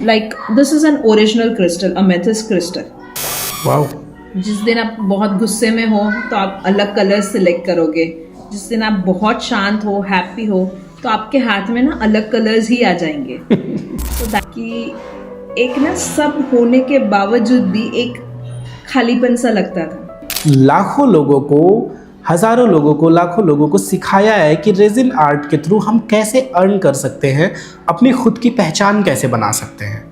Like this is an original crystal, amethyst crystal. Wow. जिस दिन आप बहुत गुस्से में हो तो आप अलग कलर सिलेक्ट करोगे। जिस दिन आप बहुत शांत हो, हैप्पी हो, तो आपके हाथ में ना अलग कलर्स ही आ जाएंगे। तो ताकि एक ना सब होने के बावजूद भी एक खालीपन सा लगता था। लाखों लोगों को, हजारों लोगों को, लाखों लोगों को सिखाया है कि रेजिन आर्ट के थ्रू हम कैसे अर्न कर सकते हैं, अपनी खुद की पहचान कैसे बना सकते हैं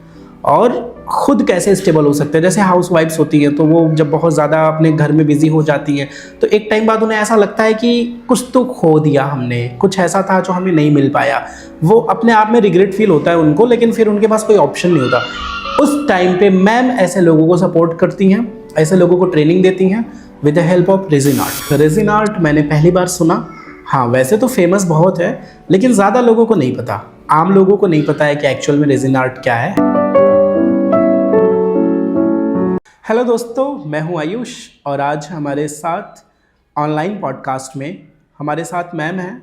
और खुद कैसे स्टेबल हो सकते हैं। जैसे हाउस वाइफ्स होती हैं तो वो जब बहुत ज़्यादा अपने घर में बिजी हो जाती हैं तो एक टाइम बाद उन्हें ऐसा लगता है कि कुछ तो खो दिया हमने, कुछ ऐसा था जो हमें नहीं मिल पाया। वो अपने आप में रिग्रेट फील होता है उनको, लेकिन फिर उनके पास कोई ऑप्शन नहीं होता। उस टाइम पे मैम ऐसे लोगों को सपोर्ट करती हैं, ऐसे लोगों को ट्रेनिंग देती हैं with the help of resin art. Resin art मैंने पहली बार सुना। हाँ, वैसे तो फेमस बहुत है, लेकिन ज़्यादा लोगों को नहीं पता, आम लोगों को नहीं पता है कि एक्चुअल में रेजिन आर्ट क्या है। हेलो दोस्तों, मैं हूं आयुष और आज हमारे साथ ऑनलाइन पॉडकास्ट में हमारे साथ मैम हैं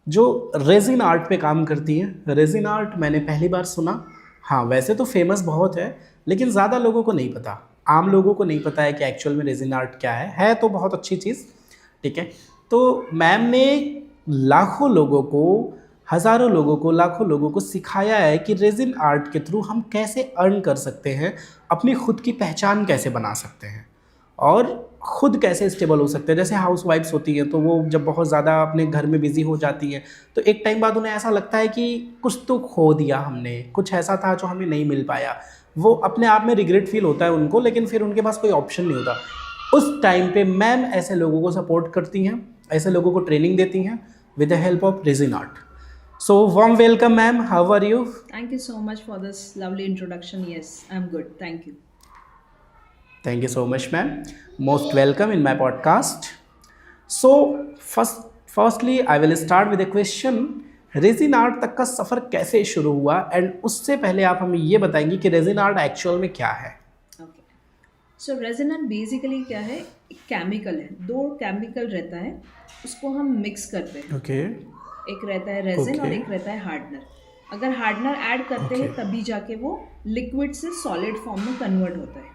जो रेजिन आर्ट पे काम करती हैं। रेजिन आर्ट मैंने पहली बार सुना। हाँ, वैसे तो फेमस बहुत है, लेकिन ज़्यादा लोगों को नहीं पता, आम लोगों को नहीं पता है कि एक्चुअल में रेजिन आर्ट क्या है तो बहुत अच्छी चीज़। ठीक है, तो मैम ने लाखों लोगों को, हज़ारों लोगों को, लाखों लोगों को सिखाया है कि रेजिन आर्ट के थ्रू हम कैसे अर्न कर सकते हैं, अपनी खुद की पहचान कैसे बना सकते हैं और खुद कैसे स्टेबल हो सकते हैं। जैसे हाउस वाइफ्स होती हैं तो वो जब बहुत ज़्यादा अपने घर में बिजी हो जाती हैं तो एक टाइम बाद उन्हें ऐसा लगता है कि कुछ तो खो दिया हमने, कुछ ऐसा था जो हमें नहीं मिल पाया। वो अपने आप में रिग्रेट फील होता है उनको, लेकिन फिर उनके पास कोई ऑप्शन नहीं होता। उस टाइम पे मैम ऐसे लोगों को सपोर्ट करती हैं, ऐसे लोगों को ट्रेनिंग देती हैं with the help of resin art. So warm welcome ma'am, how are you? Thank you so much for this lovely introduction. Yes, I'm good. Thank you. Thank you so much ma'am. Most welcome in my podcast. So firstly I will start with a question. Resin art तक का सफ़र कैसे शुरू हुआ and उससे पहले आप हमें ये बताएंगे कि रेजिन आर्ट एक्चुअल में क्या है। Okay. So resin art basically क्या है? केमिकल है, दो केमिकल रहता है, उसको हम मिक्स करते हैं। ओके। एक रहता है रेजिन और Okay. एक रहता है हार्डनर। अगर हार्डनर ऐड करते हैं Okay. तभी जाके वो लिक्विड से सॉलिड फॉर्म में कन्वर्ट होता है।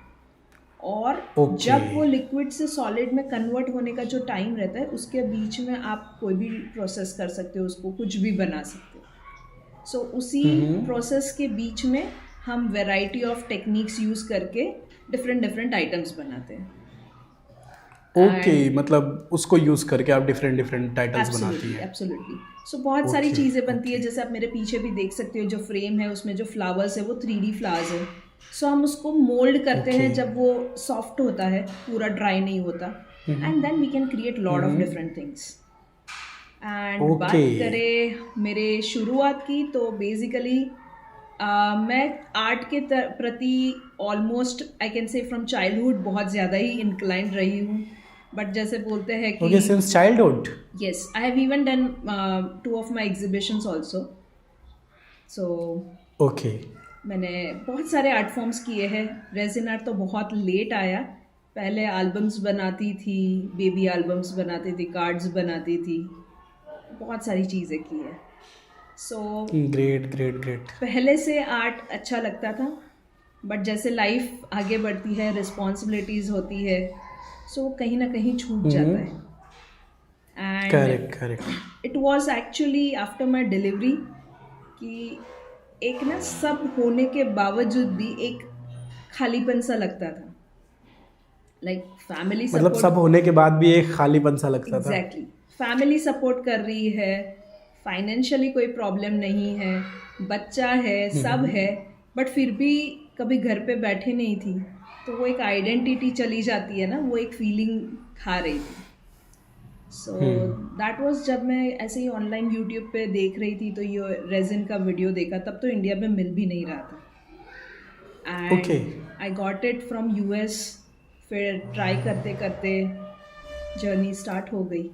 और Okay. जब वो लिक्विड से सॉलिड में कन्वर्ट होने का जो टाइम रहता है उसके बीच में आप कोई भी प्रोसेस कर सकते हो, उसको कुछ भी बना सकते हो। सो उसी प्रोसेस के बीच में हम वैरायटी ऑफ टेक्निक्स यूज़ करके डिफरेंट आइटम्स बनाते हैं। ओके, मतलब उसको यूज़ करके आप डिफरेंट टाइटल्स बनाती हैं। एब्सोल्युटली। सो बहुत सारी चीज़ें बनती है, जैसे आप मेरे पीछे भी देख सकते हो, जो फ्रेम है उसमें जो फ्लावर्स है वो 3D फ्लावर्स है। सो हम उसको मोल्ड करते हैं जब वो सॉफ्ट होता है, पूरा ड्राई नहीं होता, and then we can create lot of different things. And बात करें मेरे शुरुआत की तो बेसिकली मैं आर्ट के प्रति ऑलमोस्ट आई कैन से फ्रॉम चाइल्डहुड बहुत ज़्यादा ही इंक्लाइंड रही हूँ। बट जैसे बोलते हैं कि okay, since childhood. yes, I have even done two of my exhibitions also. So okay. मैंने बहुत सारे आर्ट फॉर्म्स किए हैं। रेजिन आर्ट तो बहुत लेट आया, पहले एल्बम्स बनाती थी, बेबी एल्बम्स बनाती थी, कार्ड्स बनाती थी, बहुत सारी चीज़ें की है। So great. पहले से आर्ट अच्छा लगता था, बट जैसे लाइफ आगे बढ़ती है, रिस्पॉन्सिबिलिटीज़ होती है, सो कहीं ना कहीं छूट जाता है। And correct. It was actually after my delivery कि एक ना सब होने के बावजूद भी एक खालीपन सा लगता था। लाइक फैमिली मतलब सब होने के बाद भी एक खालीपन सा लगता था। एग्जैक्टली, फैमिली सपोर्ट कर रही है, फाइनेंशियली कोई प्रॉब्लम नहीं है, बच्चा है, सब है, बट फिर भी कभी घर पे बैठे नहीं थी, तो वो एक आइडेंटिटी चली जाती है ना, वो एक फीलिंग खा रही थी। सो दैट वाज जब मैं ऐसे ही ऑनलाइन यूट्यूब पे देख रही थी तो ये रेजिन का वीडियो देखा, तब तो इंडिया में मिल भी नहीं रहा था। And I got it from US. फिर ट्राई करते करते जर्नी स्टार्ट हो गई।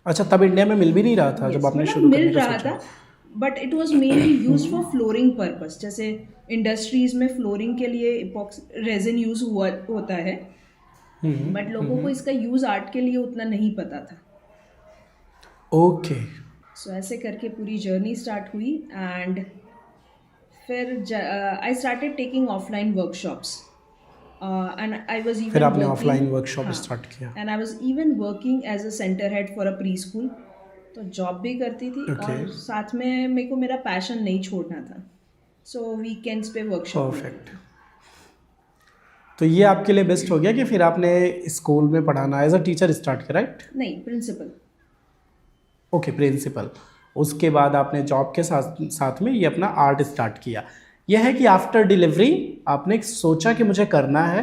अच्छा, तब इंडिया में मिल भी नहीं रहा था जब आपने शुरू करने मिल का रहा सोचा? था, but it was mainly used for flooring purpose. जैसे इंडस्ट्रीज में फ्लोरिंग के लिए रेजिन यूज होता है, बट लोगों को इसका यूज आर्ट के लिए उतना नहीं पता था। ओके। सो ऐसे करके पूरी जर्नी स्टार्ट हुई। एंड फिर I started taking offline workshops and I was फिर इवन आपने ऑफलाइन वर्कशॉप स्टार्ट किया। And I was even working as a centre head for a preschool. तो जॉब भी करती थी Okay. और साथ में मेरे को मेरा पैशन नहीं छोड़ना था, सो वीकेंड्स पे वर्कशॉप। परफेक्ट। तो ये आपके लिए बेस्ट हो गया कि फिर आपने स्कूल में पढ़ाना एज अ टीचर स्टार्ट किया, राइट? नहीं, प्रिंसिपल। Okay, principal. उसके बाद आपने जॉब के साथ साथ में ये अपना आर्ट स्टार्ट किया। यह है कि आफ्टर डिलीवरी आपने सोचा कि मुझे करना है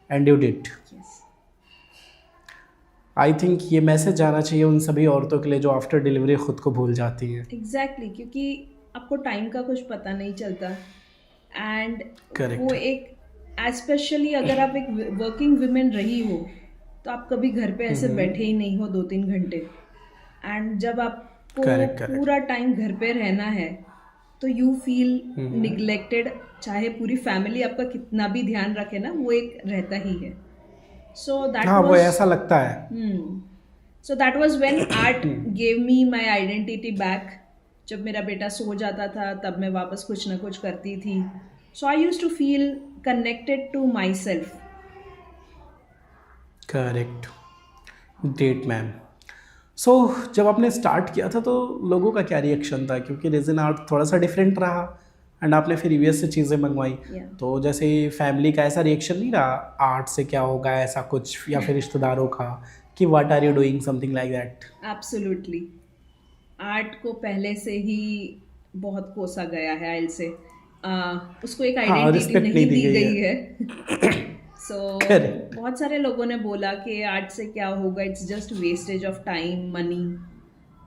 and you did. I think ये मैसेज जाना चाहिए उन सभी औरतों के लिए जो आफ्टर डिलीवरी खुद को भूल जाती हैं। एग्जैक्टली, क्योंकि आपको टाइम का कुछ पता नहीं चलता एंड Correct. वो एक स्पेशली अगर आप एक वर्किंग वुमेन रही हो तो आप कभी घर पे ऐसे बैठे ही नहीं हो 2-3 घंटे। एंड जब आपको Correct, correct. पूरा टाइम घर पे रहना है तो यू फील निग्लेक्टेड, चाहे पूरी फैमिली आपका कितना भी ध्यान रखे ना, वो एक रहता ही है। सो दैट हाँ, वो ऐसा लगता है। So that was when art gave me my identity back. जब मेरा बेटा सो जाता था तब मैं वापस कुछ ना कुछ करती थी। So I used to feel connected to myself. Correct, great ma'am. So जब आपने स्टार्ट किया था तो लोगों का क्या रिएक्शन था? क्योंकि रेजिन आर्ट थोड़ा सा डिफरेंट रहा एंड आपने फिर यूएस से चीज़ें मंगवाई। तो जैसे फैमिली का ऐसा रिएक्शन नहीं रहा, आर्ट से क्या होगा ऐसा कुछ, या फिर रिश्तेदारों का कि what are you doing, something like that? Absolutely, art को पहले से ही बहुत कोसा गया है, आई से उसको एक आइडेंटिटी नहीं दी गई है। सो बहुत सारे लोगों ने बोला कि आर्ट से क्या होगा, it's just wastage of time, money,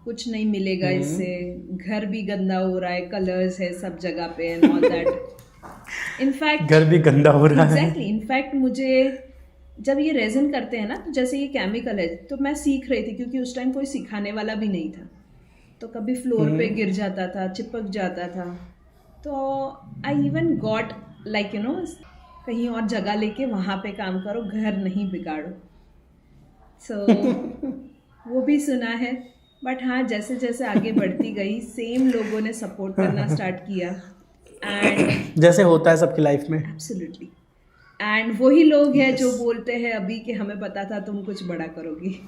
कुछ नहीं मिलेगा इससे, घर भी गंदा हो रहा है, कलर्स है सब जगह पे एंड ऑल दैट। इनफैक्ट घर भी गंदा हो रहा है। एग्जैक्टली, इनफैक्ट मुझे जब ये रेजन करते हैं ना, तो जैसे ये केमिकल है, तो मैं सीख रही थी क्योंकि उस टाइम कोई सिखाने वाला भी नहीं था। तो कभी फ्लोर पे गिर जाता था, चिपक जाता था। तो I even got like you know, कहीं और जगह लेके वहाँ पे काम करो, घर नहीं बिगाड़ो। सो वो भी सुना है, बट हाँ, जैसे जैसे आगे बढ़ती गई सेम लोगों ने सपोर्ट करना स्टार्ट किया एंड जैसे होता है सबकी लाइफ में। एब्सोल्युटली, एंड वही लोग हैं जो बोलते हैं अभी कि हमें पता था तुम कुछ बड़ा करोगी।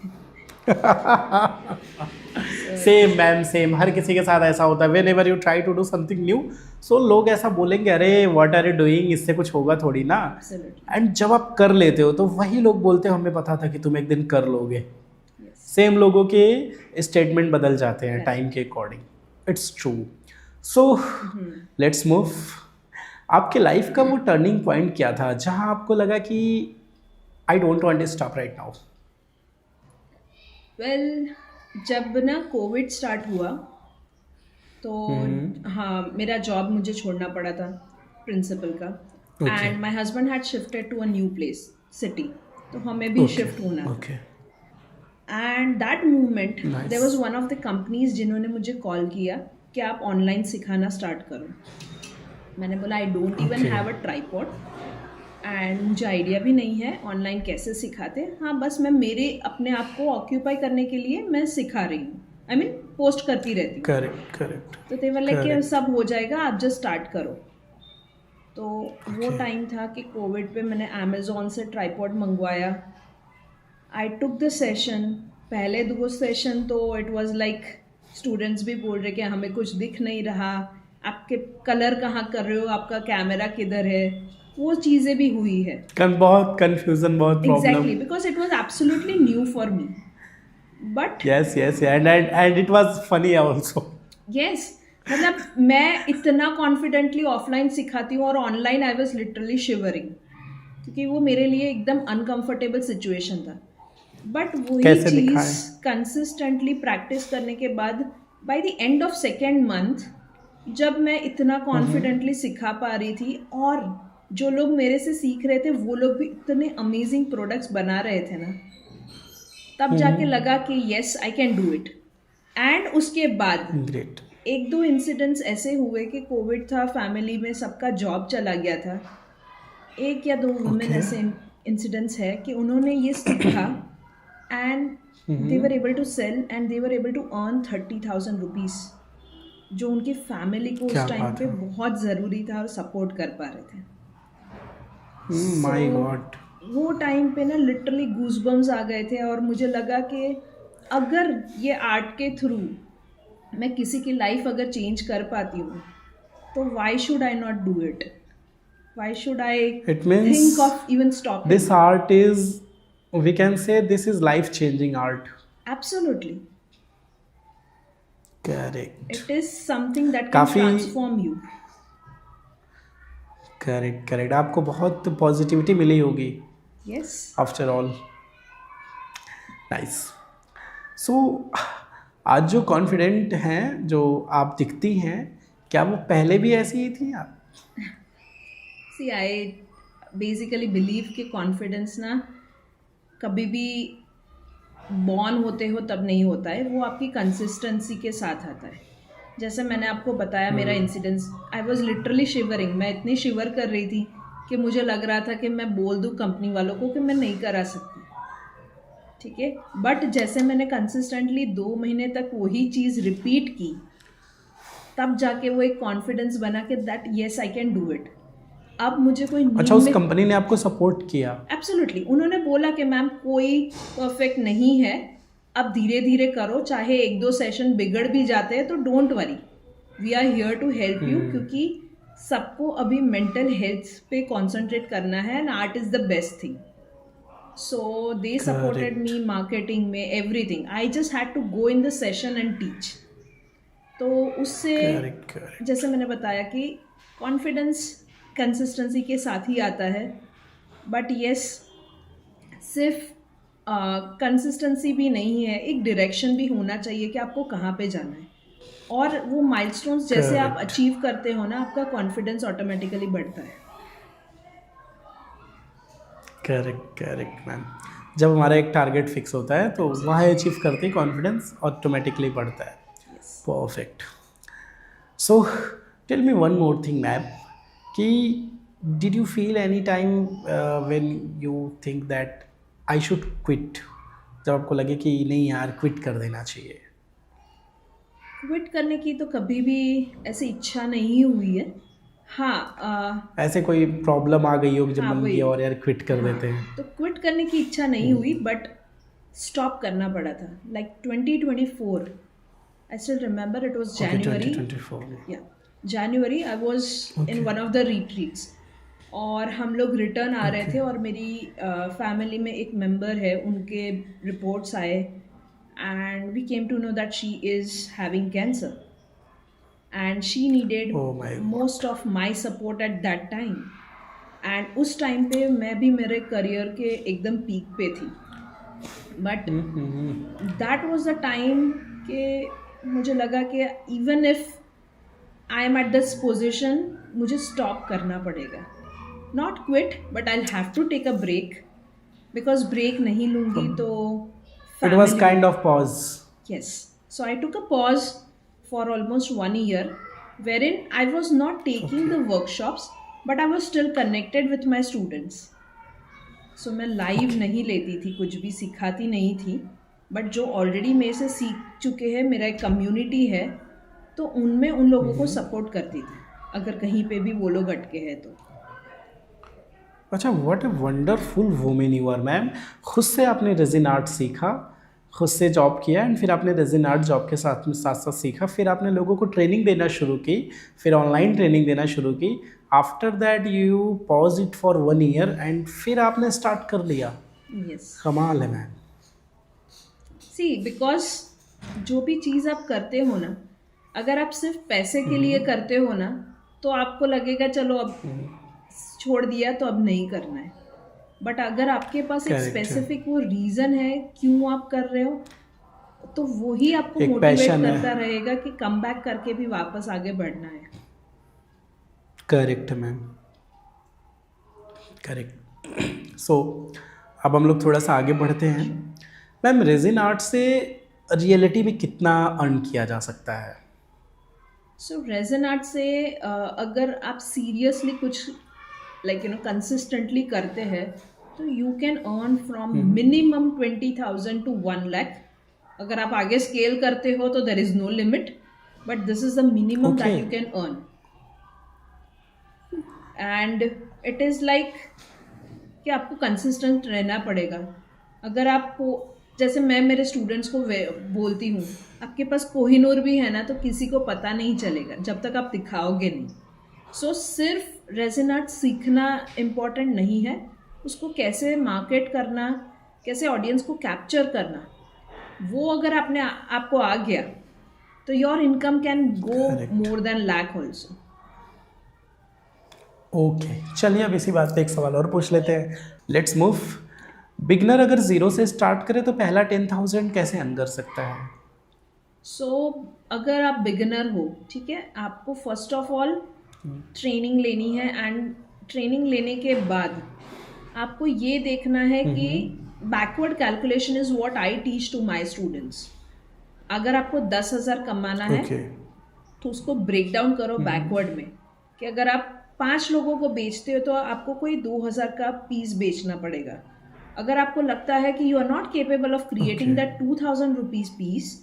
Same ma'am, same. हर किसी के साथ ऐसा होता है। Whenever you try to do something new, so लोग ऐसा बोलेंगे, अरे व्हाट आर यू डूइंग, इससे कुछ होगा थोड़ी ना। एंड जब आप कर लेते हो तो वही लोग बोलते हैं हमें पता था कि तुम एक दिन कर लोगे। सेम लोगों के स्टेटमेंट बदल जाते हैं टाइम के according. It's true. So let's move. आपके लाइफ का वो टर्निंग पॉइंट क्या था जहां आपको लगा कि I don't want to stop right now? Well, जब ना कोविड स्टार्ट हुआ तो हाँ, मेरा जॉब मुझे छोड़ना पड़ा था प्रिंसिपल का, and my husband had shifted to a new place, city, तो हमें भी शिफ्ट होना था। And that movement there was one of the companies जिन्होंने मुझे कॉल किया कि आप ऑनलाइन सिखाना स्टार्ट करो। मैंने बोला I don't even have a tripod and मुझे आइडिया भी नहीं है ऑनलाइन कैसे सिखाते। हाँ, बस मैं मेरे अपने आप को ऑक्यूपाई करने के लिए मैं सिखा रही हूँ, आई मीन पोस्ट करती रहती हूँ। Correct, correct. तो दे वर लाइक कि सब हो जाएगा, आप जस्ट स्टार्ट करो। तो वो टाइम था कि कोविड पे मैंने अमेज़ॉन से ट्राइपॉड मंगवाया। आई टुक द सेशन। पहले 2 सेशन तो इट वाज लाइक स्टूडेंट्स भी बोल रहे कि हमें कुछ दिख नहीं रहा, आपके कलर कहाँ कर रहे हो, आपका कैमरा किधर है, वो चीज़ें भी हुई है। बहुत कंफ्यूजन, बहुत problem. Exactly, because it was absolutely new for me, but yes and it was funny also. Yes, मतलब मैं इतना कॉन्फिडेंटली ऑफलाइन सिखाती हूँ और online I was literally shivering, क्योंकि वो मेरे लिए एकदम अनकंफर्टेबल सिचुएशन था। बट वही चीज़ कंसिस्टेंटली प्रैक्टिस करने के बाद by the end of 2nd month जब मैं इतना कॉन्फिडेंटली सिखा पा रही थी और जो लोग मेरे से सीख रहे थे वो लोग भी इतने अमेजिंग प्रोडक्ट्स बना रहे थे ना, तब जाके लगा कि yes I can do it. And उसके बाद ग्रेट 1-2 इंसिडेंट्स ऐसे हुए कि कोविड था, फैमिली में सबका जॉब चला गया था। 1 या 2 वुमेन ऐसे इंसिडेंट्स है कि उन्होंने ये सीखा and they were able to sell and they were able to earn 30,000 rupees जो उनकी फैमिली को क्या उस टाइम बात पे है। बहुत ज़रूरी था और सपोर्ट कर पा रहे थे। My So, God. वो टाइम पे ना लिटरली गूज़बम्स आ गए थे और मुझे लगा कि अगर ये आर्ट के थ्रू मैं किसी की लाइफ अगर चेंज कर पाती हूँ तो why should I not do it, why should I it means think of even stopping. This art is, we can say this is life changing art. Absolutely, correct it is something that can काफी transform you. Correct correct, आपको बहुत positivity मिली होगी yes, after all. Nice. So आज जो confident हैं, जो आप दिखती हैं, क्या वो पहले भी ऐसी ही थी आप? सी आई बेसिकली बिलीव कि कॉन्फिडेंस ना कभी भी बॉर्न होते हो तब नहीं होता है, वो आपकी कंसिस्टेंसी के साथ आता है। जैसे मैंने आपको बताया मेरा incidence, I was literally shivering, मैं इतनी शिवर कर रही थी कि मुझे लग रहा था कि मैं बोल दूँ कंपनी वालों को कि मैं नहीं करा सकती, ठीक है। बट जैसे मैंने कंसिस्टेंटली 2 महीने तक वही चीज़ रिपीट की, तब जाके वो एक कॉन्फिडेंस बना कि that yes I can do it. अब मुझे कोई अच्छा, उस कंपनी ने आपको सपोर्ट किया? एब्सोल्युटली, उन्होंने बोला कि मैम कोई परफेक्ट नहीं है, अब धीरे धीरे करो, चाहे 1-2 सेशन बिगड़ भी जाते हैं तो don't worry, we are here to help you, क्योंकि सबको अभी मेंटल हेल्थ पे कॉन्सेंट्रेट करना है and art is the best thing. So they supported me marketing में, everything. I just had to go in the session and teach. तो उससे correct. जैसे मैंने बताया कि कॉन्फिडेंस कंसिस्टेंसी के साथ ही आता है, बट यस सिर्फ कंसिस्टेंसी भी नहीं है, एक डायरेक्शन भी होना चाहिए कि आपको कहाँ पे जाना है। और वो माइलस्टोन्स जैसे आप Correct. अचीव करते हो ना, आपका कॉन्फिडेंस ऑटोमेटिकली बढ़ता है। करेक्ट करेक्ट मैम, जब हमारा एक टारगेट फिक्स होता है तो वहाँ अचीव करते ही कॉन्फिडेंस ऑटोमेटिकली बढ़ता है। Perfect. So tell me one more thing ma'am, कि did you feel any time when you think that I should quit, जब आपको लगे कि नहीं यार क्विट कर देना चाहिए? क्विट करने की तो कभी भी ऐसी इच्छा नहीं हुई है। हाँ, ऐसे कोई प्रॉब्लम आ गई हो कि जब हाँ, मन वही। किया और यार क्विट कर हाँ, देते हैं? तो क्विट करने की इच्छा नहीं हुई, बट स्टॉप करना पड़ा था। Like 2024, I still remember, it was Okay, January. 2024। या January, I was in one of the retreats और हम लोग रिटर्न आ रहे थे और मेरी फैमिली में एक मेंबर है, उनके रिपोर्ट्स आए and we came to know that she is having cancer and she needed Oh my God. Most of my support at that time. And उस टाइम पे मैं भी मेरे करियर के एकदम पीक पे थी, but that was the time कि मुझे लगा कि even if I am at this position, मुझे स्टॉप करना पड़ेगा। Not quit, but I have to take a break, because break नहीं लूँगी तो It was kind of pause. Yes. So I took a pause for almost 1 year, wherein I was not taking the workshops, but I was still connected with my students. So मैं live नहीं लेती थी, कुछ भी सिखाती नहीं थी, but जो ऑलरेडी मेरे से सीख चुके हैं, मेरा एक कम्युनिटी है, तो उनमें उन लोगों को सपोर्ट करती थी अगर कहीं पे भी वो लोग अटके हैं तो। अच्छा, what a wonderful women you are ma'am. खुद से आपने रेजिन आर्ट सीखा, खुद से जॉब किया एंड फिर आपने रेजिन आर्ट जॉब के साथ साथ सीखा, फिर आपने लोगों को ट्रेनिंग देना शुरू की, फिर ऑनलाइन ट्रेनिंग देना शुरू की। After that you pause it for 1 year and फिर आपने स्टार्ट कर लिया। यस, कमाल है मैम। सी बिकॉज जो भी चीज़ आप करते हो ना, अगर आप सिर्फ पैसे के लिए करते हो ना, तो आपको लगेगा चलो अब छोड़ दिया तो अब नहीं करना है। बट अगर आपके पास एक Correct. स्पेसिफिक वो रीज़न है क्यों आप कर रहे हो, तो वही आपको एक मोटिवेट passion है। करता रहेगा कि कम बैक करके भी वापस आगे बढ़ना है। Correct ma'am, correct. सो अब हम लोग थोड़ा सा आगे बढ़ते हैं। मैम, रेजिन आर्ट से रियलिटी में कितना अर्न किया जा सकता है? सो रेजन आर्ट से अगर आप सीरियसली कुछ लाइक कंसिस्टेंटली करते हैं तो you can earn from minimum 20,000 to 1 lakh। अगर आप आगे स्केल करते हो तो there is no limit, but this is the minimum that Okay. you can earn. And it is like कि आपको कंसिस्टेंट रहना पड़ेगा. अगर आपको, जैसे मैं मेरे स्टूडेंट्स को बोलती हूँ, आपके पास कोहिनूर भी है ना तो किसी को पता नहीं चलेगा जब तक आप दिखाओगे नहीं. सो सिर्फ रेजिन आर्ट सीखना इम्पॉर्टेंट नहीं है, उसको कैसे मार्केट करना, कैसे ऑडियंस को कैप्चर करना, वो अगर आपको आ गया तो your income can go Correct. More than lakh also. Okay, चलिए अब इसी बात पे एक सवाल और पूछ लेते हैं. Let's move. बिगनर अगर ज़ीरो से स्टार्ट करे तो पहला 10,000 कैसे अर्न कर सकता है? सो अगर आप बिगिनर हो, ठीक है, आपको फर्स्ट ऑफ ऑल ट्रेनिंग लेनी है. एंड ट्रेनिंग लेने के बाद आपको ये देखना है कि backward calculation is what I teach to my students. अगर आपको 10,000 कमाना है ओके. तो उसको ब्रेक डाउन करो बैकवर्ड में, कि अगर आप 5 लोगों को बेचते हो तो आपको कोई 2,000 का पीस बेचना पड़ेगा. अगर आपको लगता है कि you are not capable of creating that 2,000 rupees piece,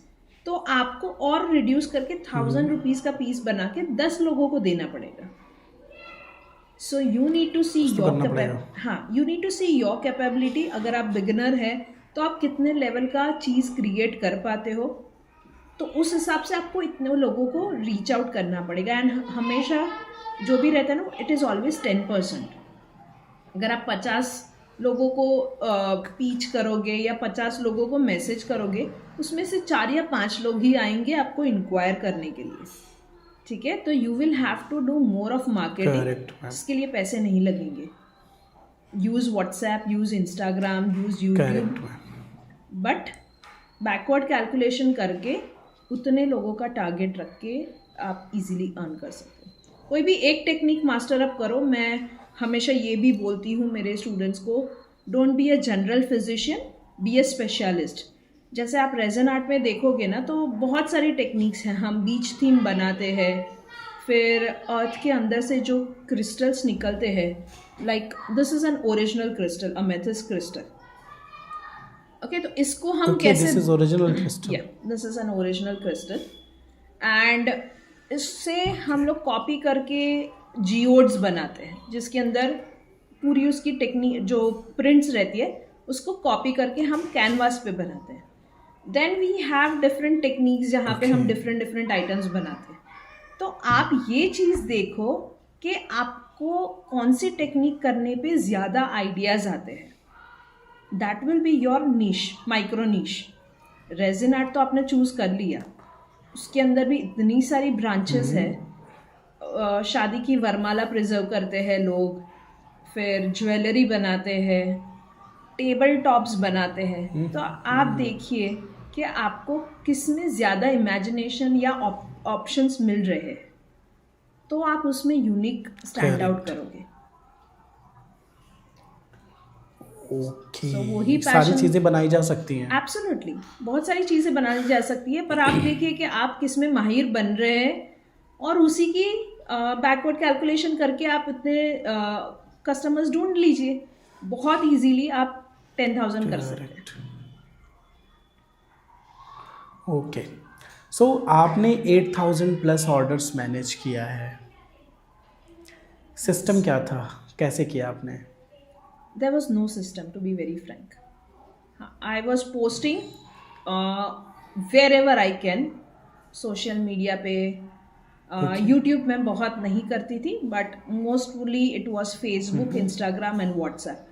तो आपको और रिड्यूस करके 1,000 रुपीज का पीस बना के 10 लोगों को देना पड़ेगा. So you need to see तो योर करना पड़ेगा. हाँ, you need to see your capability. अगर आप बिगिनर है तो आप कितने लेवल का चीज़ क्रिएट कर पाते हो, तो उस हिसाब से आपको इतने लोगों को रीच आउट करना पड़ेगा. एंड हमेशा जो भी रहता है ना, इट इज़ ऑलवेज 10%. अगर आप 50 लोगों को पीच करोगे या 50 लोगों को मैसेज करोगे, उसमें से 4 या 5 लोग ही आएंगे आपको इंक्वायर करने के लिए. ठीक है, तो you will have to do more of marketing. Correct, ma'am. इसके लिए पैसे नहीं लगेंगे. Use WhatsApp, use Instagram, use YouTube, correct. But backward calculation करके उतने लोगों का टारगेट रख के आप इजीली अर्न कर सकते हो. कोई भी एक टेक्निक मास्टर अप करो. मैं हमेशा ये भी बोलती हूँ मेरे स्टूडेंट्स को, don't be a general physician, be a specialist. जैसे आप रेजन आर्ट में देखोगे ना तो बहुत सारी टेक्निक्स हैं. हम बीच थीम बनाते हैं, फिर अर्थ के अंदर से जो क्रिस्टल्स निकलते हैं, like this is an original crystal, amethyst crystal. Okay, तो इसको हम Okay, कैसे, this is original crystal. This is an original crystal. And इससे हम लोग कॉपी करके जियोड्स बनाते हैं, जिसके अंदर पूरी उसकी टेक्निक जो प्रिंट्स रहती है उसको कॉपी करके हम कैनवास पे बनाते हैं. Then we have different techniques जहाँ पे हम Okay. डिफरेंट आइटम्स बनाते हैं. तो आप ये चीज़ देखो कि आपको कौन सी टेक्निक करने पे ज़्यादा आइडियाज़ आते हैं. That will be your niche, micro niche. Resin art तो आपने चूज़ कर लिया, उसके अंदर भी इतनी सारी ब्रांचेस है. शादी की वरमाला प्रिजर्व करते हैं लोग, फिर ज्वेलरी बनाते हैं, टेबल टॉप्स बनाते हैं. तो आप देखिए कि आपको किस में ज़्यादा इमेजिनेशन या ऑप्शंस मिल रहे हैं, तो आप उसमें यूनिक स्टैंड आउट Correct. करोगे. ओके. So, वही सारी passion- चीज़ें बनाई जा सकती हैं. एब्सोल्युटली, बहुत सारी चीज़ें बनाई जा सकती है, पर आप देखिए कि आप किस में माहिर बन रहे हैं और उसी की बैकवर्ड कैलकुलेशन करके आप इतने कस्टमर्स ढूंढ लीजिए. बहुत इजीली आप 10,000 कर सकते हैं. करेक्ट. ओके. सो आपने 8,000 प्लस ऑर्डर्स मैनेज किया है. सिस्टम क्या था, कैसे किया आपने? There was no system, to be very frank. I was posting wherever I can, social media पे. यूट्यूब में बहुत नहीं करती थी, but mostly it was Facebook, Instagram and WhatsApp.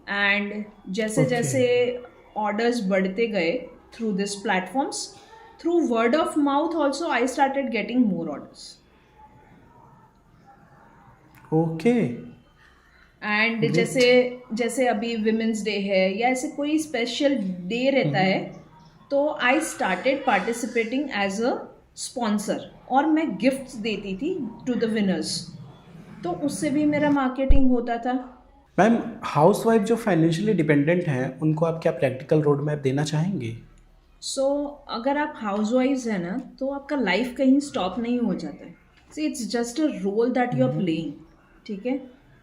And जैसे Okay. जैसे ऑर्डर्स बढ़ते गए through this platforms, through word of mouth also I started getting more orders. Okay. And Great. जैसे अभी विमेंस डे है या ऐसे कोई स्पेशल डे रहता है, तो I started participating as a sponsor, और मैं गिफ्ट्स देती थी टू द विनर्स. तो उससे भी मेरा मार्केटिंग होता था. मैम, हाउसवाइफ जो फाइनेंशियली डिपेंडेंट हैं उनको आप क्या प्रैक्टिकल रोड मैप देना चाहेंगे? सो अगर आप हाउसवाइफ्स हैं ना, तो आपका लाइफ कहीं स्टॉप नहीं हो जाता है. See it's just a role that you are playing. ठीक है,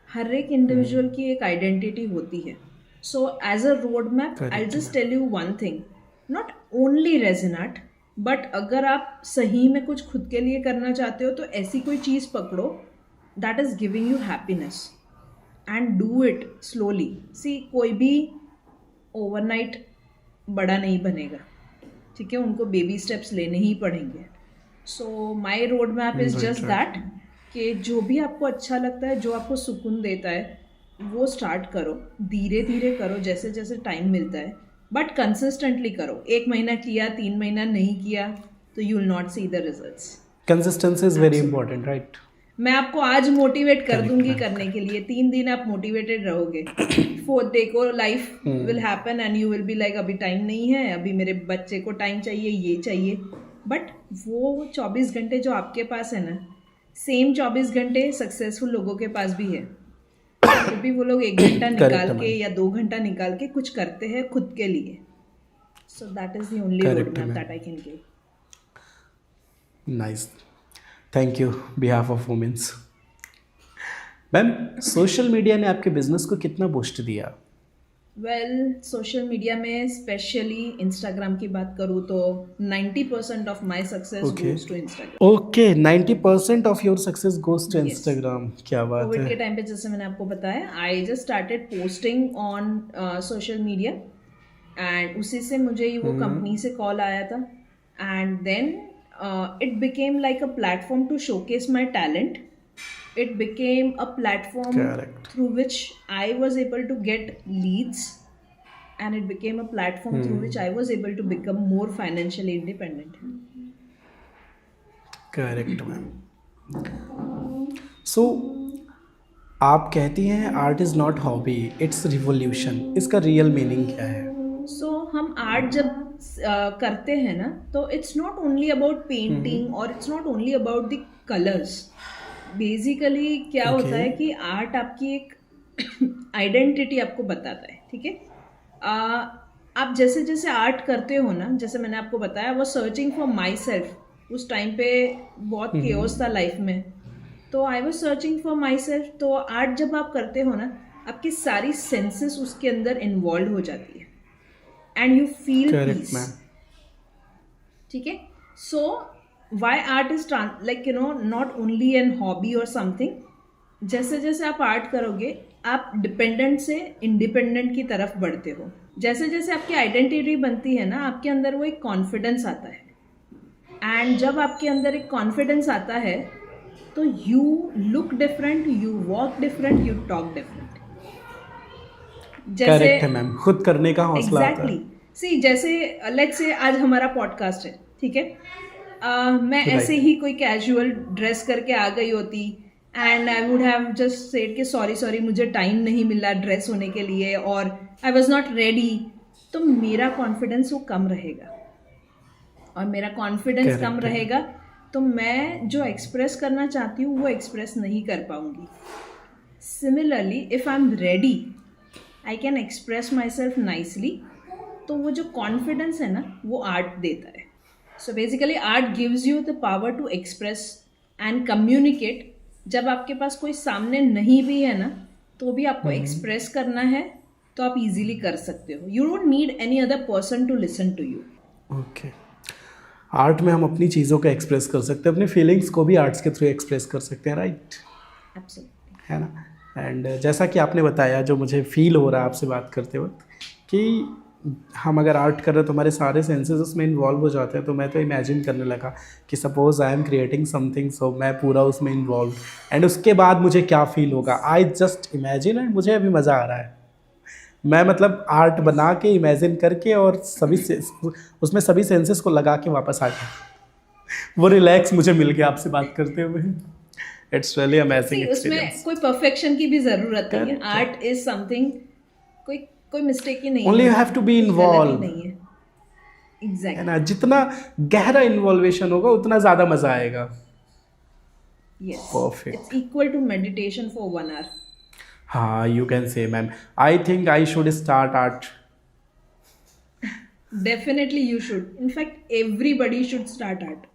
हर एक इंडिविजुअल की एक आइडेंटिटी होती है. So as a road map, I Correct, just tell you one thing, not only resin art, but अगर आप सही में कुछ खुद के लिए करना चाहते हो तो ऐसी कोई चीज़ पकड़ो that is giving you happiness and do it slowly. See कोई भी ओवरनाइट बड़ा नहीं बनेगा, ठीक है, उनको बेबी स्टेप्स लेने ही पड़ेंगे. So my road map is just that कि जो भी आपको अच्छा लगता है, जो आपको सुकून देता है, वो स्टार्ट करो, धीरे धीरे करो, जैसे जैसे टाइम मिलता है, बट कंसिस्टेंटली करो. 1 महीना किया, 3 महीना नहीं किया तो you will not see the results. Consistency is very important, right? मैं आपको आज मोटिवेट कर दूंगी करने के लिए, 3 दिन आप मोटिवेटेड रहोगे, 4th डे को life will happen and you will be like अभी टाइम नहीं है, अभी मेरे बच्चे को टाइम चाहिए, ये चाहिए. बट वो 24 घंटे जो आपके पास है ना, सेम 24 घंटे सक्सेसफुल लोगों के पास भी है. तो भी वो लोग 1 घंटा निकाल के या 2 घंटा निकाल के कुछ करते हैं खुद के लिए. So that is the only road map that I can give. Nice, thank you behalf of women's. Ma'am, social media ने आपके बिजनेस को कितना बूस्ट दिया? वेल, सोशल मीडिया में स्पेशली इंस्टाग्राम की बात करूँ तो 90% of my success goes to Instagram. Okay, 90% of your success goes to Instagram. क्या बात है. कोविड के टाइम पे जैसे मैंने आपको बताया, I just started posting on social media and उसी से मुझे वो कंपनी से कॉल आया था and then it became like a platform to showcase my talent. It became a platform through which I was able to get leads and it became a platform through which I was able to become more financially independent. Correct, ma'am. So, आप कहती हैं art is not hobby, it's revolution. इसका real meaning क्या है? सो हम art जब करते हैं ना, तो it's not only about painting और it's not only about the colours. Basically क्या होता है कि आर्ट आपकी एक आइडेंटिटी आपको बताता है, ठीक है. आप जैसे जैसे आर्ट करते हो ना, जैसे मैंने आपको बताया, वो सर्चिंग फॉर माई सेल्फ. उस टाइम पे बहुत केओस था लाइफ में, तो I was searching for my self. तो आर्ट जब आप करते हो ना, आपकी सारी सेंसेस उसके अंदर इन्वॉल्व हो जाती है and you feel Correct, peace. ma'am. ठीक है. So why art is like you know not only an hobby or something. जैसे जैसे आप आर्ट करोगे, आप डिपेंडेंट से इंडिपेंडेंट की तरफ बढ़ते हो. जैसे जैसे आपकी आइडेंटिटी बनती है ना, आपके अंदर वो एक कॉन्फिडेंस आता है एंड जब आपके अंदर एक कॉन्फिडेंस आता है तो you look different, you walk different, you talk different. Correct है मैम, खुद करने का हौसला आता है. सी जैसे लेट्स से आज हमारा पॉडकास्ट है, ठीक है. मैं ऐसे ही कोई कैजुअल ड्रेस करके आ गई होती and I would have just said कि सॉरी मुझे टाइम नहीं मिला ड्रेस होने के लिए और आई वॉज नॉट रेडी, तो मेरा कॉन्फिडेंस वो कम रहेगा और मेरा कॉन्फिडेंस कम रहेगा तो मैं जो एक्सप्रेस करना चाहती हूँ वो एक्सप्रेस नहीं कर पाऊंगी. Similarly if I am ready, I can express my self nicely. तो वो जो कॉन्फिडेंस है ना, वो आर्ट देता है. So basically art gives you the power to express and communicate. जब आपके पास कोई सामने नहीं भी है ना, तो भी आपको एक्सप्रेस करना है तो आप इजीली कर सकते हो. You don't need any other person to listen to you. Okay, art में हम अपनी चीज़ों को एक्सप्रेस कर सकते हैं, अपने फीलिंग्स को भी आर्ट्स के थ्रू एक्सप्रेस कर सकते हैं, राइट? एब्सोल्युटली, है ना. एंड जैसा कि आपने बताया, जो मुझे फील हो रहा है आपसे बात करते वक्त, कि हम अगर आर्ट कर रहे हैं तो हमारे सारे सेंसेस उसमें इन्वॉल्व हो जाते हैं. तो मैं तो इमेजिन करने लगा कि suppose I am creating something, so मैं पूरा उसमें इन्वॉल्व, एंड उसके बाद मुझे क्या फील होगा. आई जस्ट इमेजिन एंड मुझे अभी मज़ा आ रहा है. मैं मतलब आर्ट बना के इमेजिन करके और उसमें सभी सेंसेस को लगा के वापस आ गया. वो रिलैक्स मुझे मिल गया आपसे बात करते हुए. It's really amazing experience. उसमें कोई परफेक्शन की भी ज़रूरत नहीं है. आर्ट इज समथिंग, कोई मिस्टेक ही नहीं है. Only you have to be involve. नहीं है, एग्जैक्टली, है ना. जितना गहरा इन्वॉल्वेशन होगा उतना ज़्यादा मज़ा आएगा. Yes, perfect. It's equal to meditation for 1 hour. हाँ, you can say, ma'am. I think I should start art. Definitely you should. In fact, everybody should start art.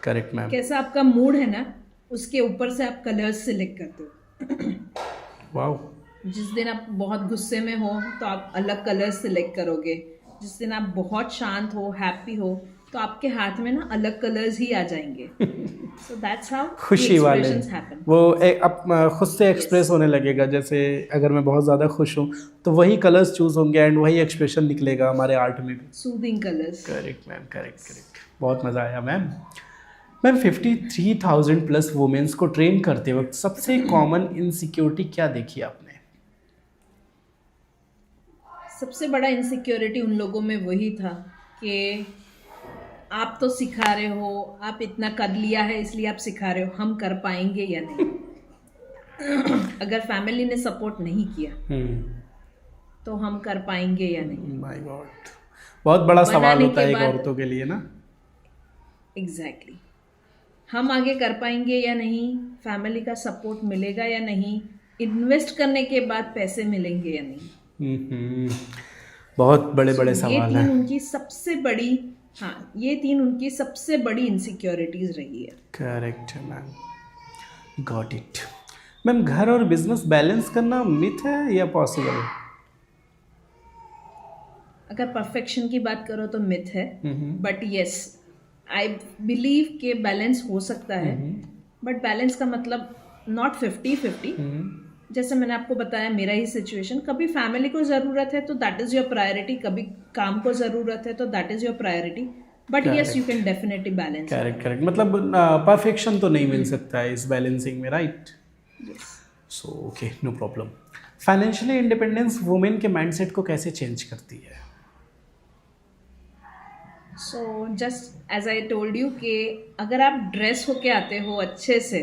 Correct, ma'am. कैसा आपका मूड है ना, उसके ऊपर से आप कलर्स सिलेक्ट करते हो. Wow. जिस दिन आप बहुत गुस्से में हो तो आप अलग कलर्स सिलेक्ट करोगे. जिस दिन आप बहुत शांत हो, हैप्पी हो, तो आपके हाथ में ना अलग कलर्स ही आ जाएंगे. So that's how the खुशी वाले expressions happen. वो खुद से एक्सप्रेस होने लगेगा. जैसे अगर मैं बहुत ज़्यादा खुश हूँ तो वही कलर्स चूज होंगे एंड वही एक्सप्रेशन निकलेगा हमारे आर्ट में भी. Soothing colors. Correct ma'am, correct. बहुत मज़ा आया मैम. मैम 53,000 प्लस वुमेन्स को ट्रेन करते वक्त सबसे कॉमन इनसिक्योरिटी क्या देखी आपने? सबसे बड़ा इनसिक्योरिटी उन लोगों में वही था कि आप तो सिखा रहे हो, आप इतना कर लिया है इसलिए आप सिखा रहे हो, हम कर पाएंगे या नहीं. अगर फैमिली ने सपोर्ट नहीं किया तो हम कर पाएंगे या नहीं. माय गॉड, बहुत बड़ा सवाल बनाने होता है के एक बाद- औरतों के लिए ना. एग्जैक्टली. हम आगे कर पाएंगे या नहीं, फैमिली का सपोर्ट मिलेगा या नहीं, इन्वेस्ट करने के बाद पैसे मिलेंगे या नहीं. बहुत बड़े बड़े ये सवाल तीन हैं. उनकी सबसे बड़ी, हाँ, ये तीन उनकी सबसे बड़ी इनसिक्योरिटीज रही है. करेक्ट है मैम, गॉट इट. मैम घर और बिजनेस बैलेंस करना मिथ है या पॉसिबल? अगर परफेक्शन की बात करो तो मिथ है, बट यस आई बिलीव के बैलेंस हो सकता है. बट बैलेंस का मतलब नॉट 50-50. जैसे मैंने आपको बताया मेरा ही सिचुएशन, कभी फैमिली को ज़रूरत है तो दैट इज़ योर प्रायोरिटी, कभी काम को ज़रूरत है तो that is your priority. But yes, you can definitely balance. Correct. मतलब परफेक्शन तो नहीं मिल सकता है इस बैलेंसिंग में, right? So okay, no problem. Financially independence women के माइंडसेट को कैसे चेंज करती है? So just as I told you कि अगर आप ड्रेस होके आते हो अच्छे से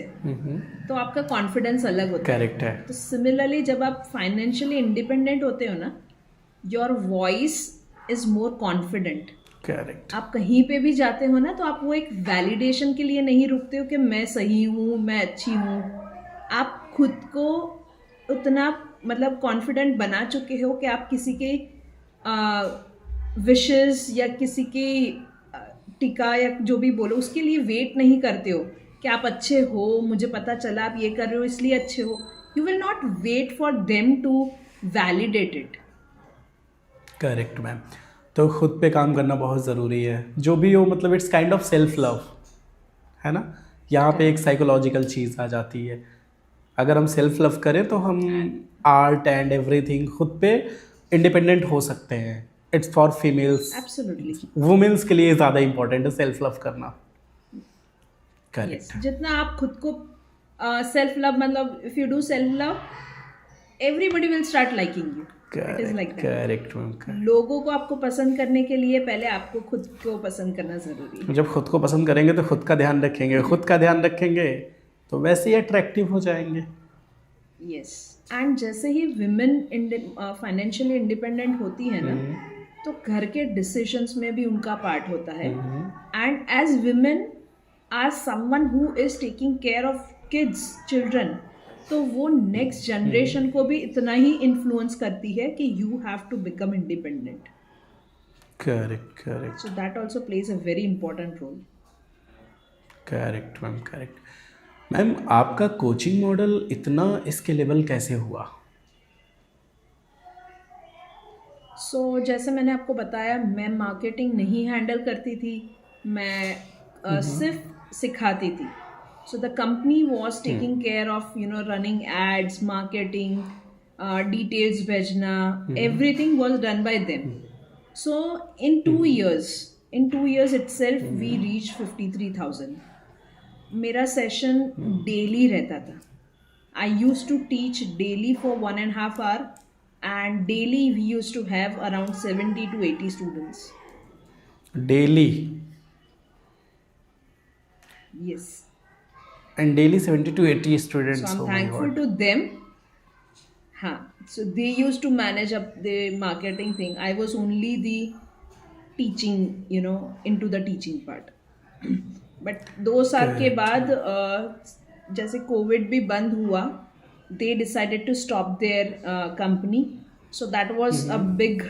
तो आपका कॉन्फिडेंस अलग होता है. करेक्ट है. तो सिमिलरली जब आप फाइनेंशियली इंडिपेंडेंट होते हो ना, your voice is more confident. Correct. आप कहीं पे भी जाते हो ना तो आप वो एक वैलिडेशन के लिए नहीं रुकते हो कि मैं सही हूँ, मैं अच्छी हूँ. आप खुद को उतना मतलब कॉन्फिडेंट बना चुके हो कि आप किसी के विशेस या किसी की टिका या जो भी बोलो उसके लिए वेट नहीं करते हो कि आप अच्छे हो, मुझे पता चला आप ये कर रहे हो इसलिए अच्छे हो. You will not wait for them to validate it. Correct ma'am. तो खुद पे काम करना बहुत ज़रूरी है, जो भी हो. मतलब it's kind of self love, है ना? यहाँ पे एक साइकोलॉजिकल चीज़ आ जाती है. अगर हम सेल्फ लव करें तो हम आर्ट एंड एवरीथिंग खुद पे इंडिपेंडेंट हो सकते हैं. It's for females. Absolutely. Women's के लिए ज़्यादा इंपॉर्टेंट है सेल्फ लव करना. करेक्ट. जितना आप खुद को सेल्फ लव, मतलब if you do self love everybody will start liking you. It is like that. Correct ma'am. लोगों को आपको पसंद करने के लिए पहले आपको खुद को पसंद करना जरूरी है. जब खुद को पसंद करेंगे तो खुद का ध्यान रखेंगे, खुद का ध्यान रखेंगे तो वैसे ही अट्रैक्टिव हो जाएंगे. यस. एंड जैसे ही विमेन फाइनेंशियली इंडिपेंडेंट होती है ना, तो घर के डिसीजंस में भी उनका पार्ट होता है. And as women, as someone who is taking care of kids, children, तो वो नेक्स्ट जनरेशन को भी इतना ही इन्फ्लुएंस करती है कि you have to become independent. Correct. So that also plays a very important role. Correct ma'am, correct. Ma'am आपका coaching model इतना स्केलेबल कैसे हुआ? सो जैसे मैंने आपको बताया, मैं मार्केटिंग नहीं हैंडल करती थी, मैं सिर्फ सिखाती थी. So the company was taking care of running ads, marketing, details भेजना, everything was done by them. So in 2 years itself we reached 53,000. मेरा सेशन डेली रहता था. I used to teach daily for 1.5 hour and daily we used to have around 70 to 80 students. Daily? Yes. And daily 70 to 80 students. So I'm Oh my thankful God. to them. So they used to manage up the marketing thing. I was only the teaching, into the teaching part. But 2 साल के बाद जैसे Covid भी बंद हुआ, they decided to stop their company. So that was a big,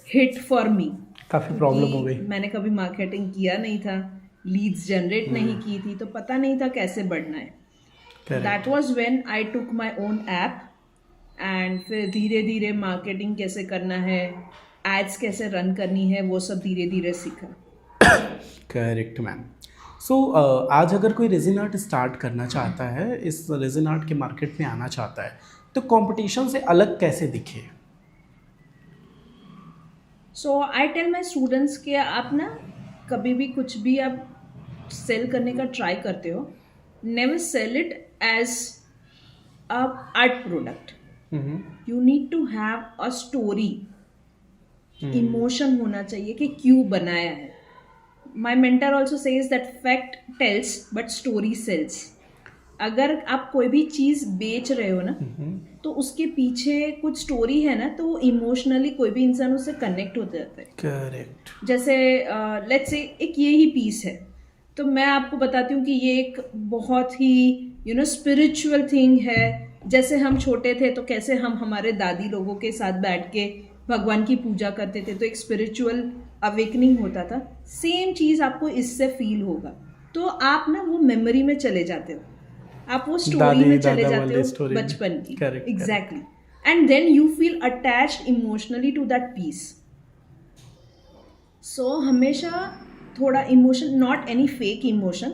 hit for me. काफ़ी problem हो गई. मैंने कभी मार्केटिंग किया नहीं था, लीड्स जनरेट नहीं की थी, तो पता नहीं था कैसे बढ़ना है. That was when I took my own app and फिर धीरे धीरे मार्केटिंग कैसे करना है, एड्स कैसे रन करनी है, वो सब धीरे धीरे सीखा. Correct ma'am. सो आज अगर कोई रेजिन आर्ट स्टार्ट करना चाहता है, इस रेजिन आर्ट के मार्केट में आना चाहता है, तो कंपटीशन से अलग कैसे दिखे? सो आई टेल माई स्टूडेंट्स कि आप ना कभी भी कुछ भी आप सेल करने का ट्राई करते हो, never sell it as a art product. You need to have a story, emotion होना चाहिए कि क्यों बनाया है. My mentor also says that fact tells but story sells. अगर आप कोई भी चीज़ बेच रहे हो ना, तो उसके पीछे कुछ स्टोरी है ना, तो वो इमोशनली कोई भी इंसान उससे कनेक्ट हो जाता है. करेक्ट. जैसे लेट्स से एक ये ही पीस है, तो मैं आपको बताती हूँ कि ये एक बहुत ही स्पिरिचुअल थिंग है. जैसे हम छोटे थे तो कैसे हम हमारे दादी लोगों के साथ बैठ के भगवान की पूजा करते थे, तो एक स्पिरिचुअल अवेकनिंग होता था. सेम चीज़ आपको इससे फील होगा. तो आप ना वो मेमोरी में चले जाते हो, आप वो स्टोरी में चले जाते हो बचपन की. Exactly. And then you feel attached emotionally to that piece. So हमेशा थोड़ा emotion, not any fake emotion,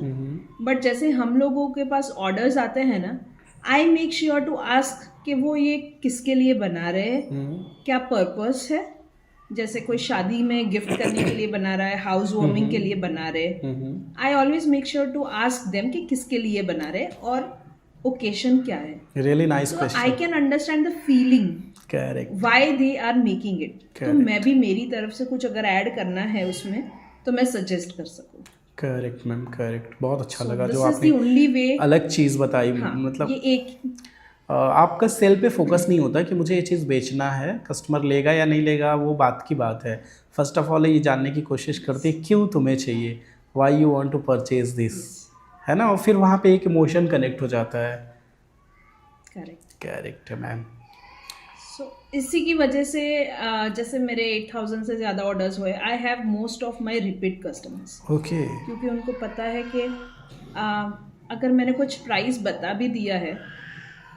but जैसे हम लोगों के पास ऑर्डर्स आते हैं ना, I make sure to ask कि वो ये किसके लिए बना रहे हैं, क्या पर्पस है. जैसे कोई शादी में गिफ्ट करने के लिए बना रहा है, हाउस वार्मिंग के लिए बना रहे, I always make sure to ask them कि किसके लिए बना रहे और ओकेशन क्या है. Really nice question. I can understand the feeling, correct, why they are making it. तो मैं भी मेरी तरफ से कुछ अगर ऐड करना है उसमें, तो मैं सजेस्ट कर सकूँ. Correct ma'am, correct. बहुत अच्छा लगा दिस जो इज द ओनली वे. आपने अलग चीज़ बताई. हाँ, मतलब ये एक आपका सेल पे फोकस नहीं होता कि मुझे ये चीज़ बेचना है, कस्टमर लेगा या नहीं लेगा वो बात की बात है. फर्स्ट ऑफ ऑल ये जानने की कोशिश करती है क्यों तुम्हें चाहिए, why you want to purchase this, है ना. और फिर वहाँ पे एक इमोशन कनेक्ट हो जाता है. करेक्ट है मैम. सो इसी की वजह से जैसे मेरे 8,000 से ज़्यादा ऑर्डर्स हुए, I have most of my repeat customers. Okay. क्योंकि उनको पता है कि अगर मैंने कुछ प्राइस बता भी दिया है,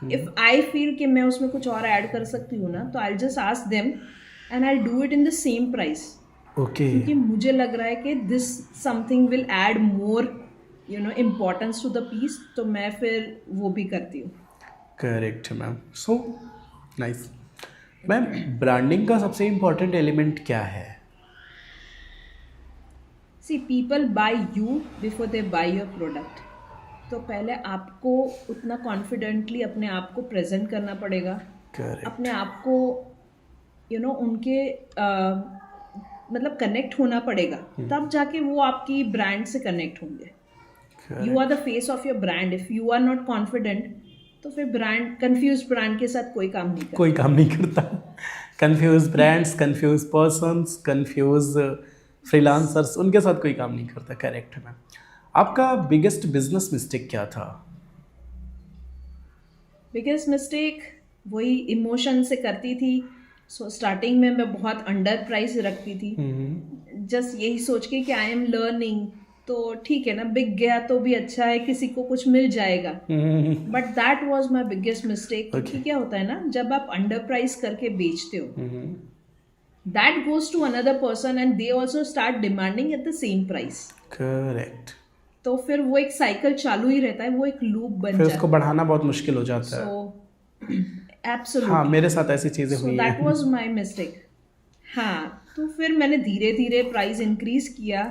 इफ़ आई फील कि मैं उसमें कुछ और ऐड कर सकती हूँ ना, तो I just ask them and I do it in the same price. Okay. क्योंकि मुझे लग रहा है कि this something will add more importance to the piece, तो मैं फिर वो भी करती हूँ. Correct ma'am. So nice ma'am. Branding का सबसे इम्पोर्टेंट एलिमेंट क्या है? See, people buy you before they buy your product. तो पहले आपको उतना कॉन्फिडेंटली अपने आप को प्रेजेंट करना पड़ेगा. करेक्ट. अपने आप को उनके मतलब कनेक्ट होना पड़ेगा, तब जाके वो आपकी ब्रांड से कनेक्ट होंगे. You are the face of your brand. If you are not confident, तो फिर ब्रांड, कंफ्यूज ब्रांड के साथ कोई काम नहीं करता. Confuse brands, confuse persons, confuse freelancers, उनके साथ कोई काम नहीं करता. करेक्ट है मैम. आपका बिगेस्ट बिजनेस मिस्टेक क्या था? बिगेस्ट मिस्टेक वही इमोशन से करती थी. सो स्टार्टिंग में मैं बहुत अंडर प्राइस रखती थी, जस्ट यही सोच के कि आई एम लर्निंग, तो ठीक है ना, बिक गया तो भी अच्छा है, किसी को कुछ मिल जाएगा. But that was my biggest mistake. क्योंकि क्या होता है ना, जब आप अंडर प्राइस करके बेचते हो, that goes to another person and they also start demanding at the same price. Correct. तो फिर वो एक साइकिल चालू ही रहता है, वो एक लूप बन जाता है. फिर उसको बढ़ाना बहुत मुश्किल हो जाता है. So absolutely. हाँ, मेरे साथ ऐसी चीज़ें हुई हैं. That was my mistake. हाँ, तो फिर मैंने धीरे धीरे प्राइस इंक्रीज किया.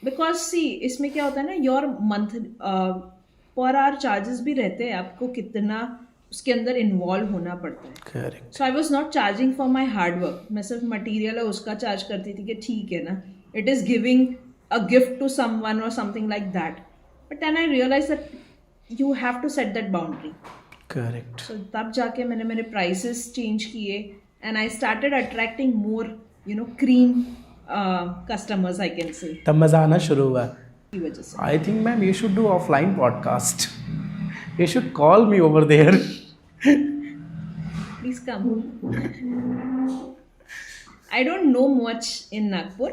बिकॉज सी, इसमें क्या होता है ना, your month per hour charges भी रहते हैं, आपको कितना उसके अंदर इन्वॉल्व होना पड़ता है. Correct. So I was not charging for my hard work. मैं सिर्फ मटीरियल है उसका चार्ज करती थी कि ठीक है ना, it is giving a gift to someone और something like that. But then I realise that you have to set that boundary. Correct. So तब जाके मैंने मेरे प्राइसेस चेंज किए and I started attracting more cream customers, I can say. तब मज़ा आना शुरू हुआ की वजह से. I think ma'am you should do offline podcast. You should call me over there. Please come. I don't know much in Nagpur,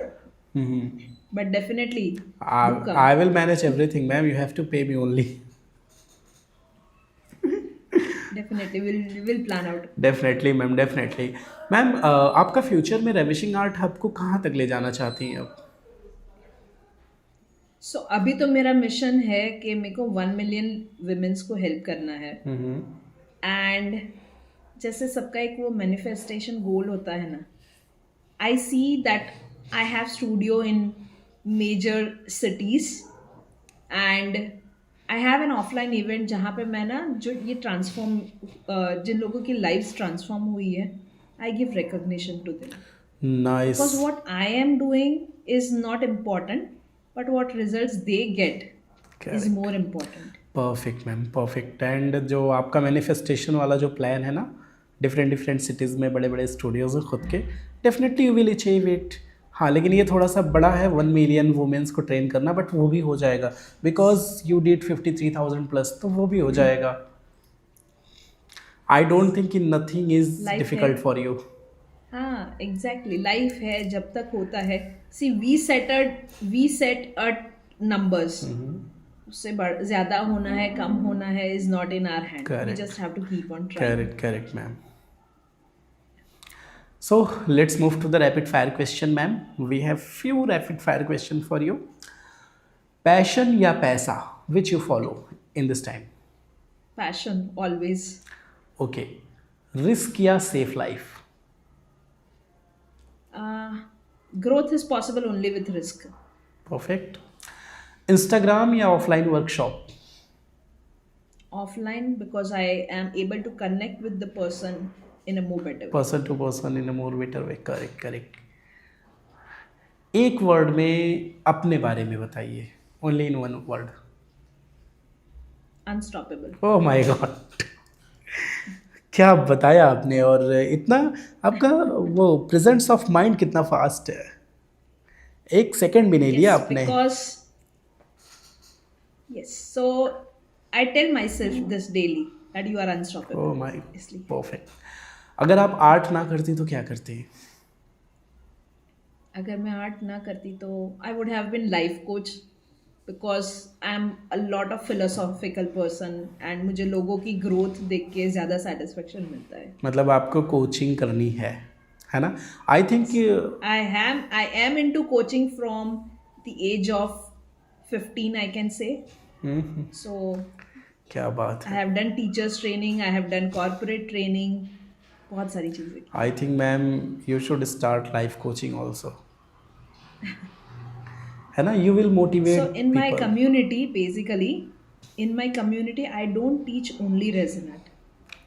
but definitely do come. I will manage everything, ma'am. You have to pay me only. Definitely, we'll plan out. Definitely ma'am, definitely. Ma'am, आपका future में ravishing art hub को कहाँ तक ले जाना चाहती हैं आप? सो अभी तो मेरा मिशन है कि मेरे को 1 मिलियन विमेंस को हेल्प करना है. एंड जैसे सबका एक वो मैनिफेस्टेशन गोल होता है ना, I see that I have studio in major cities and I have an offline event जहाँ पे मैं ना जो ये ट्रांसफॉर्म जिन लोगों की लाइफ ट्रांसफॉर्म हुई है, I give recognition to them. Nice. Because what I am doing is not important, but what results they get is more important. Perfect ma'am, perfect. And जो आपका मैनिफेस्टेशन वाला जो प्लान है ना, डिफरेंट सिटीज़ में बड़े बड़े स्टूडियोज़ हैं खुद के, definitely you will achieve it. हाँ, लेकिन ये थोड़ा सा बड़ा है 1 मिलियन वुमेन्स को ट्रेन करना, बट वो भी हो जाएगा बिकॉज यू डिड 53,000 प्लस, तो वो भी हो जाएगा. I don't think in nothing is Life difficult है. For you. हाँ, एग्जैक्टली. लाइफ है, जब तक होता है. See we set a numbers. उससे ज्यादा होना है, कम होना है, is not in our hand. We Correct. Just have to keep on trying. Correct, ma'am. So let's move to the rapid fire question, ma'am. We have few rapid fire question for you. Passion या पैसा, which you follow in this time? Passion always. Okay. Risk या safe life? Growth is possible only with risk. Perfect. Instagram या offline workshop? Offline, because I am able to connect with the person in a more better way. Person to person in a more better way. Correct. एक word में अपने बारे में बताइए. Only in one word. Unstoppable. Oh my God, क्या बताया आपने. और इतना आपका वो प्रेजेंस ऑफ माइंड कितना फास्ट है. एक सेकंड भी नहीं लिया आपने. So I tell myself this daily that you are unstoppable. Oh my, इसलिए. परफेक्ट. अगर आप आर्ट ना करती तो क्या करती? अगर मैं आर्ट ना करती तो I would have been life coach, because I am a lot of philosophical person and मुझे लोगों की ग्रोथ देख के ज़्यादा सेटिस्फेक्शन मिलता है. मतलब आपको कोचिंग करनी है ना? I think I am into coaching from the age of 15, I can say. So क्या बात I है. have done teachers training, I have done corporate training, बहुत सारी चीज़ें. आई think ma'am you should start life coaching also, है ना? You will motivate. So in my community, basically, in my community, I don't teach only resin art.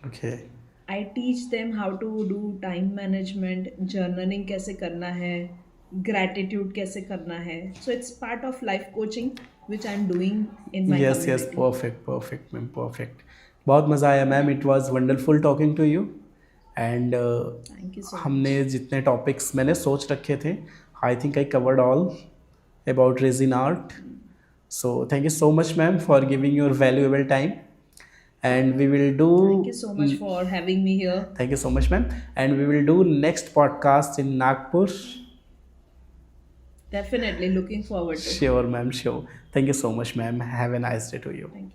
Okay. I teach them how to do time management, journaling कैसे करना है, gratitude कैसे करना है. So it's part of life coaching which I'm doing in my yes, community. Perfect ma'am, perfect. बहुत मज़ा आया ma'am. It was wonderful talking to you. And Thank you so much. हमने जितने टॉपिक्स मैंने सोच रखे थे, I think I covered all about resin art. So thank you so much ma'am for giving your valuable time, and we will do. Thank you so much for having me here. Thank you so much ma'am, and we will do next podcast in Nagpur. Definitely looking forward to it. Sure ma'am, sure. Thank you so much ma'am. Have a nice day to you. Thank you.